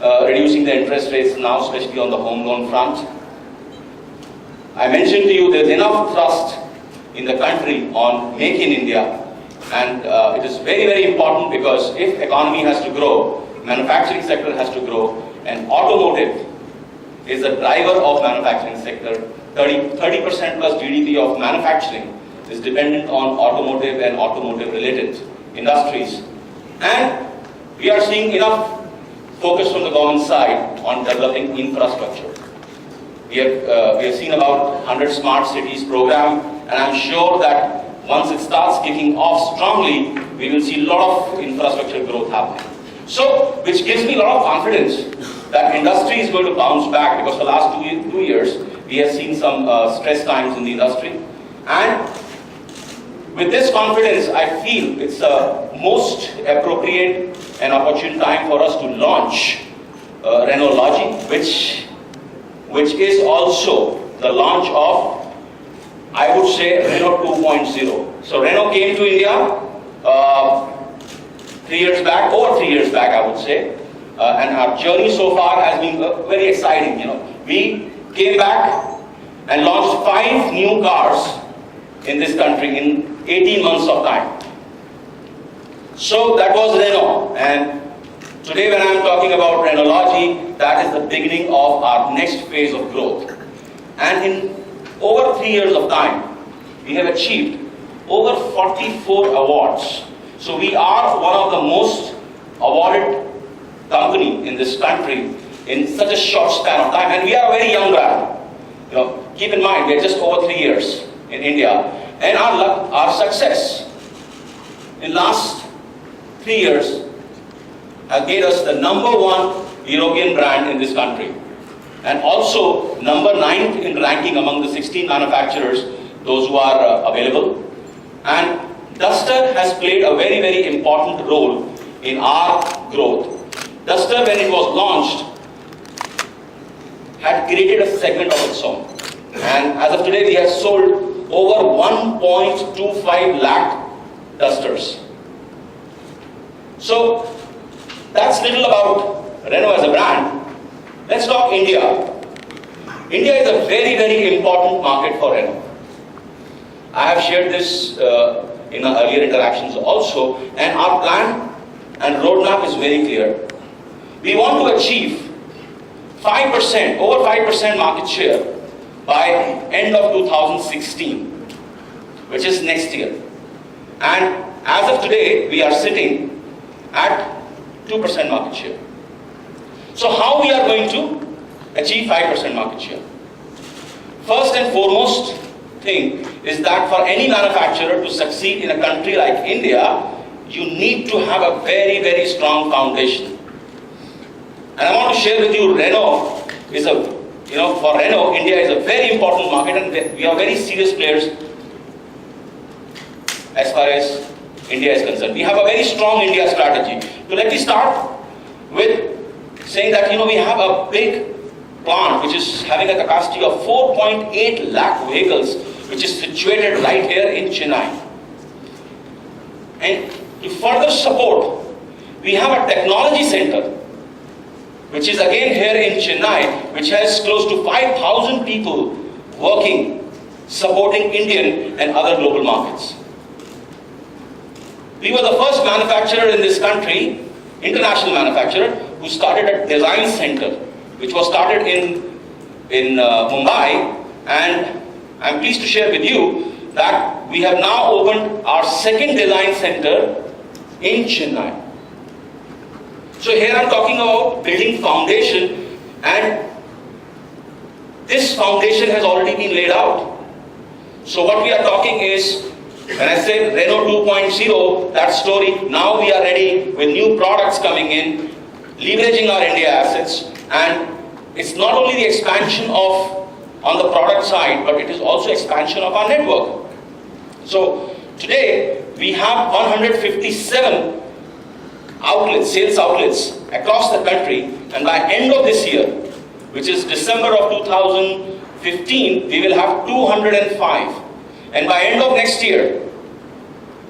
reducing the interest rates now, especially on the home loan front. I mentioned to you there's enough trust in the country on Make in India, and it is very, very important, because if economy has to grow, manufacturing sector has to grow, and automotive is the driver of manufacturing sector. 30% plus GDP of manufacturing is dependent on automotive and automotive related industries. And we are seeing enough focus from the government side on developing infrastructure. We have seen about 100 smart cities program, and I'm sure that once it starts kicking off strongly, we will see a lot of infrastructure growth happening. So, which gives me a lot of confidence that industry is going to bounce back, because for the last two years, we have seen some stress times in the industry. And with this confidence, I feel it's the most appropriate and opportune time for us to launch Renault Logi, which is also the launch of, I would say, Renault 2.0. So Renault came to India 3 years back, over 3 years back, I would say, and our journey so far has been very exciting. We came back and launched 5 new cars in this country in 18 months of time. So that was Renault, and today when I am talking about Renault Logi, that is the beginning of our next phase of growth. And in over 3 years of time, we have achieved over 44 awards. So we are one of the most awarded company in this country in such a short span of time, and we are a very young brand. Keep in mind, we are just over 3 years in India, and our success in last 3 years has made us the #1 European brand in this country, and also number 9 in ranking among the 16 manufacturers, those who are available. And Duster has played a very, very important role in our growth. Duster, when it was launched, had created a segment of its own. And as of today, we have sold over 1.25 lakh Dusters. So that's little about Renault as a brand. Let's talk India. India is a very, very important market for Renault. I have shared this in our earlier interactions also, and our plan and roadmap is very clear. We want to achieve 5%, over 5% market share by end of 2016, which is next year. And as of today, we are sitting at 2% market share. So how we are going to achieve 5% market share? First and foremost thing is that for any manufacturer to succeed in a country like India, you need to have a very, very strong foundation. And I want to share with you, Renault is for Renault, India is a very important market, and we are very serious players as far as India is concerned. We have a very strong India strategy. So let me start with saying that we have a big plant which is having a capacity of 4.8 lakh vehicles, which is situated right here in Chennai. And to further support, we have a technology center, which is again here in Chennai, which has close to 5,000 people working, supporting Indian and other global markets. We were the first manufacturer in this country, international manufacturer, who started a design center, which was started in Mumbai, and I'm pleased to share with you that we have now opened our second design center in Chennai. So here I'm talking about building foundation, and this foundation has already been laid out. So what we are talking is, when I say Renault 2.0, that story, now we are ready with new products coming in, leveraging our India assets, and it's not only the expansion on the product side, but it is also expansion of our network. So today we have 157 outlets, sales outlets across the country, and by end of this year, which is December of 2015, we will have 205. And by end of next year,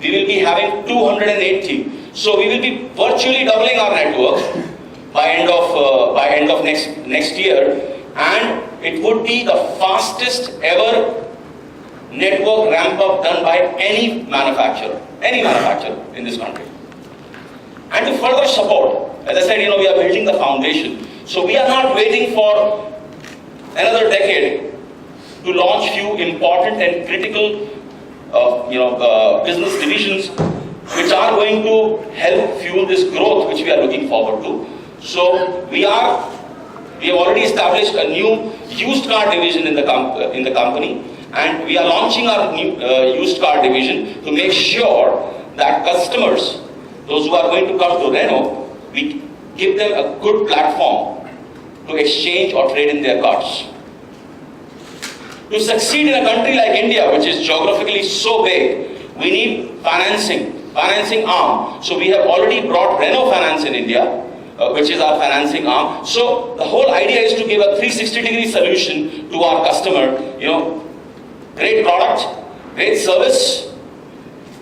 we will be having 280. So we will be virtually doubling our network by end of next year, and it would be the fastest ever network ramp up done by any manufacturer in this country. And to further support, as I said, we are building the foundation. So we are not waiting for another decade to launch few important and critical business divisions which are going to help fuel this growth which we are looking forward to. So we have already established a new used car division in the company, and we are launching our new used car division to make sure that customers, those who are going to come to Renault, we give them a good platform to exchange or trade in their cars. To succeed in a country like India, which is geographically so big, we need financing arm. So we have already brought Renault Finance in India, which is our financing arm. So the whole idea is to give a 360-degree solution to our customer. Great product, great service,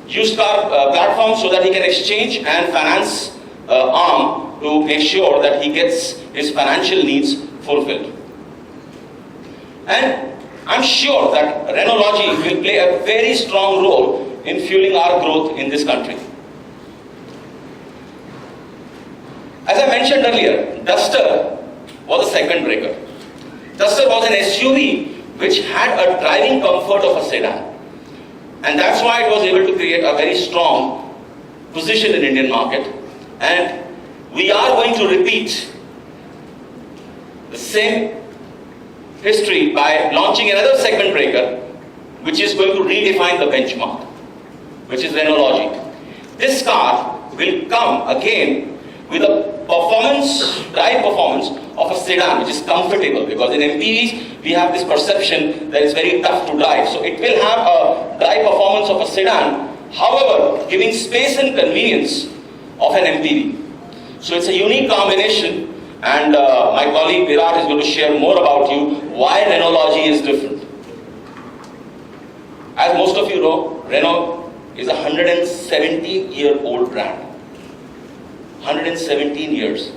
used car platform so that he can exchange, and finance arm to make sure that he gets his financial needs fulfilled. And I'm sure that Renaultology will play a very strong role in fueling our growth in this country. As I mentioned earlier, Duster was a second breaker. Duster was an SUV which had a driving comfort of a sedan. And that's why it was able to create a very strong position in Indian market. And we are going to repeat the same history by launching another second breaker, which is going to redefine the benchmark, which is Renaultology. This car will come again with a drive performance of a sedan, which is comfortable, because in MPVs we have this perception that it's very tough to drive. So it will have a drive performance of a sedan, however, giving space and convenience of an MPV. So it's a unique combination, and my colleague Virat is going to share more about you why Renaultology is different. As most of you know, Renault is a 117-year-old brand. 117 years.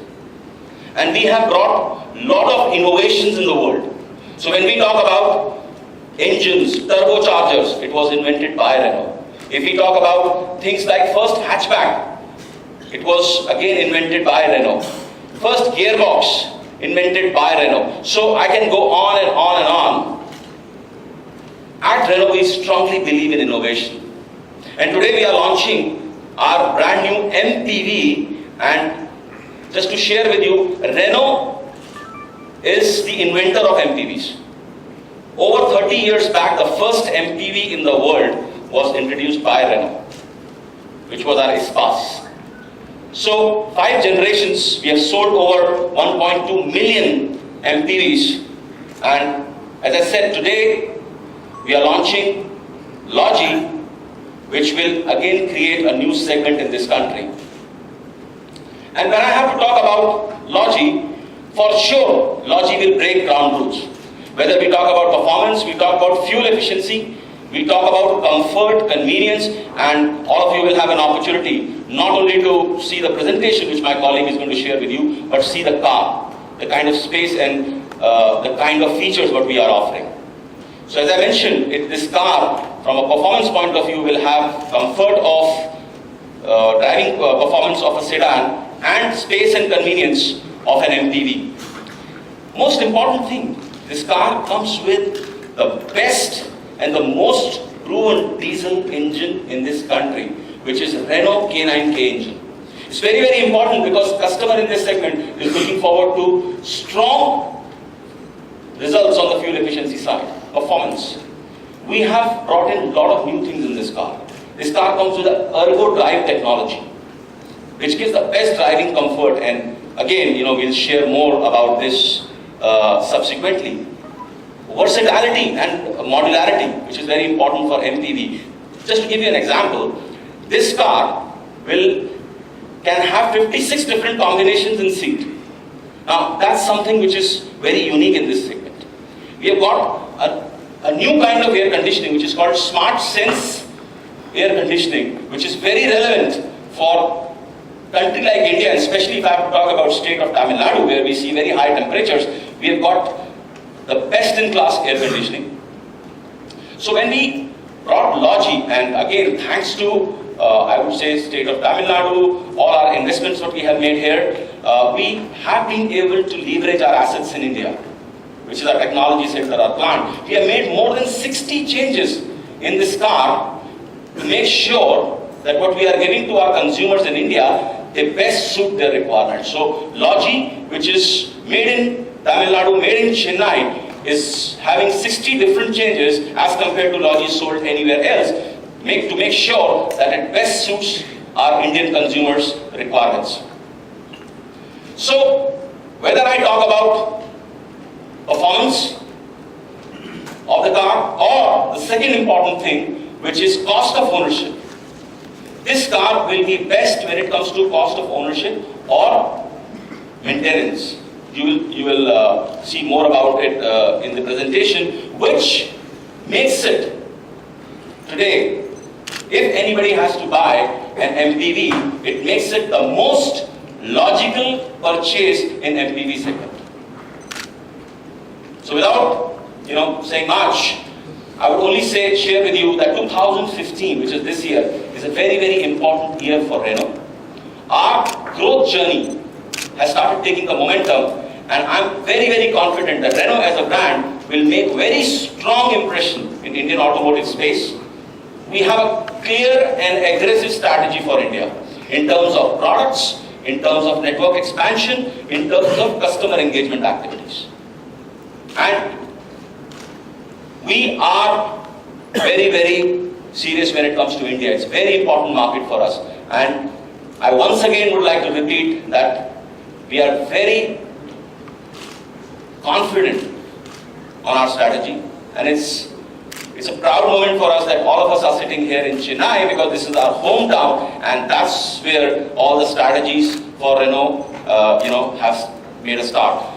And we have brought a lot of innovations in the world. So when we talk about engines, turbochargers, it was invented by Renault. If we talk about things like first hatchback, it was again invented by Renault. First gearbox, invented by Renault. So I can go on and on and on. At Renault, we strongly believe in innovation. And today we are launching our brand new MPV. And just to share with you, Renault is the inventor of MPVs. Over 30 years back, the first MPV in the world was introduced by Renault, which was our Espace. So 5 generations, we have sold over 1.2 million MPVs. And as I said, today we are launching Logi, which will again create a new segment in this country. And when I have to talk about Logi, for sure, Logi will break ground rules. Whether we talk about performance, we talk about fuel efficiency, we talk about comfort, convenience, and all of you will have an opportunity not only to see the presentation which my colleague is going to share with you, but see the car, the kind of space and the kind of features what we are offering. So as I mentioned, this car, from a performance point of view, will have comfort of driving performance of a sedan and space and convenience of an MPV. Most important thing, this car comes with the best and the most proven diesel engine in this country, which is Renault K9K engine. It's very, very important because customer in this segment is looking forward to strong results on the fuel efficiency side, performance. We have brought in a lot of new things in this car. This car comes with an ergo drive technology, which gives the best driving comfort, and again, we'll share more about this subsequently. Versatility and modularity, which is very important for MPV. Just to give you an example, this car can have 56 different combinations in seat. Now, that's something which is very unique in this segment. We have got a new kind of air conditioning, which is called Smart Sense air conditioning, which is very relevant for country like India, and especially if I have to talk about state of Tamil Nadu, where we see very high temperatures, we have got the best-in-class air conditioning. So when we brought Logi, and again, thanks to, I would say, state of Tamil Nadu, all our investments that we have made here, we have been able to leverage our assets in India, which is our technology center, our plant. We have made more than 60 changes in this car to make sure that what we are giving to our consumers in India, they best suit their requirements. So Logi, which is made in Tamil Nadu, made in Chennai, is having 60 different changes as compared to Logi sold anywhere else, to make sure that it best suits our Indian consumers' requirements. So, whether I talk about performance of the car or the second important thing, which is cost of ownership, this car will be best when it comes to cost of ownership or maintenance. You will see more about it in the presentation, which makes it today, if anybody has to buy an MPV, it makes it the most logical purchase in MPV segment. So without saying much, I would only share with you that 2015, which is this year, is a very, very important year for Renault. Our growth journey has started taking a momentum, and I'm very, very confident that Renault as a brand will make very strong impression in Indian automotive space. We have a clear and aggressive strategy for India in terms of products, in terms of network expansion, in terms of customer engagement activities. And we are very, very serious when it comes to India. It's a very important market for us. And I once again would like to repeat that we are very confident on our strategy, and it's a proud moment for us that all of us are sitting here in Chennai, because this is our hometown, and that's where all the strategies for Renault have made a start.